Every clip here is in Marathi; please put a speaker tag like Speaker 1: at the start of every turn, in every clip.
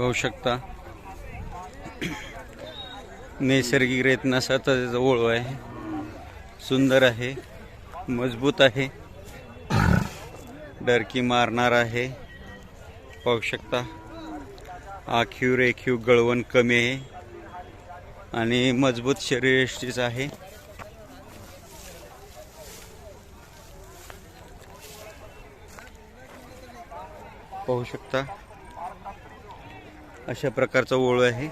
Speaker 1: पाहू शकता नैसर्गिक रेतनाचा त्याचा ओळू आहे, सुंदर आहे, मजबूत आहे, डरकी मारणार आहे. पाहू शकता आखीव रेखीव गळवण कमी आहे आणि मजबूत शरीरयष्टीच आहे. पाहू शकता अशा प्रकारचा ओळू आहे.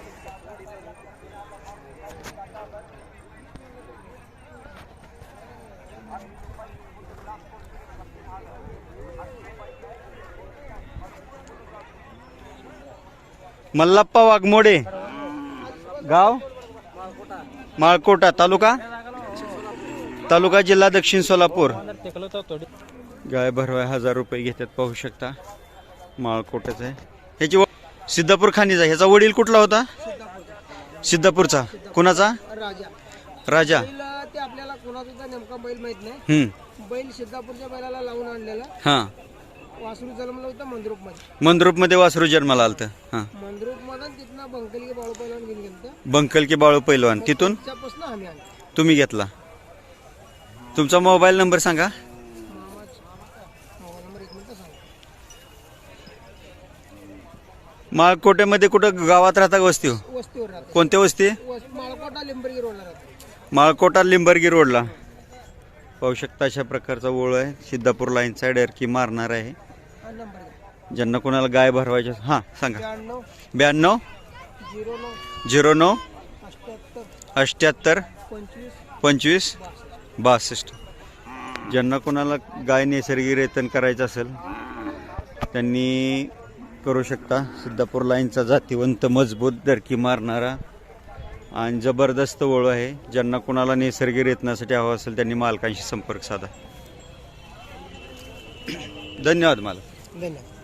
Speaker 1: मल्लाप्पा वाघमोडे, गाव माळकोटा, तालुका जिल्हा दक्षिण सोलापूर. गाय भरवाय 1000 रुपये घेतात. पाहू शकता माळकोटाच आहे. ह्याची सिद्धापूर खाणीचा. ह्याचा वडील कुठला होता? सिद्धापूरचा. कुणाचा? राजा.
Speaker 2: ते आपल्याला कोणाचा नेमका बैल माहित नाही. बैल सिद्धापूरच्या बैलाला लावून आणलेला.
Speaker 1: हा,
Speaker 2: वासरू जन्मला होता मंद्रुप मध्ये.
Speaker 1: मंद्रुप मध्ये वासरू जन्माला आलत. हा,
Speaker 2: मंद्रुप मध्ये तिथनं बंकलकी बाळू पैलवान घेऊन गेलतो.
Speaker 1: बंकल की बाळू पैलवान. तिथून
Speaker 2: त्यापासून आम्ही आणतो.
Speaker 1: तुम्ही घेतला. तुमचा मोबाईल नंबर सांगा.
Speaker 2: मोबाईल नंबर 1 मिनिट सांगा.
Speaker 1: माळकोट्यामध्ये कुठं गावात राहता? वस्ती.
Speaker 2: वस्तीवर राहतो.
Speaker 1: कोणत्या वस्ती?
Speaker 2: माळकोटा लिंबर्गी रोडला राहतो.
Speaker 1: माळकोटा लिंबर्गी रोडला. पाहू शकता अशा प्रकारचा ओळ आहे. सिद्धापूर लाईन साईड की मारणार आहे.
Speaker 2: हा नंबर घ्या.
Speaker 1: ज्यांना कोणाला गाय भरवायची. हा सांगा.
Speaker 2: 92
Speaker 1: 09
Speaker 2: 09
Speaker 1: 78
Speaker 2: 25
Speaker 1: 25 62. ज्यांना कोणाला गाय नैसर्गिक रेतन करायचं असेल त्यांनी करू शकता. सिद्धापूर लाईनचा जातीवंत मजबूत धरकी मारणारा आणि जबरदस्त ओळू आहे. ज्यांना कोणाला नैसर्गिक रेतनासाठी हवं असेल त्यांनी मालकांशी संपर्क साधा. धन्यवाद मालक.
Speaker 2: धन्यवाद.